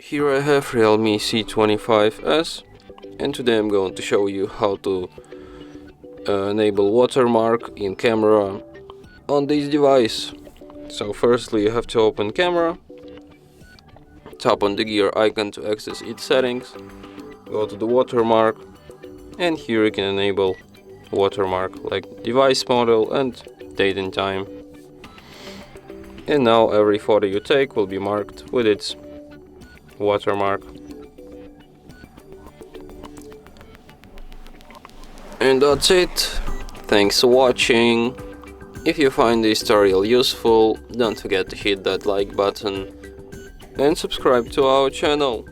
Here I have REALME C25s, and today I'm going to show you how to enable watermark in camera on this device. So firstly you have to open camera, tap on the gear icon to access its settings, go to the watermark, and here you can enable watermark like device model and date and time. And now every photo you take will be marked with its watermark. And that's it. Thanks for watching. If you find this tutorial useful, don't forget to hit that like button and subscribe to our channel.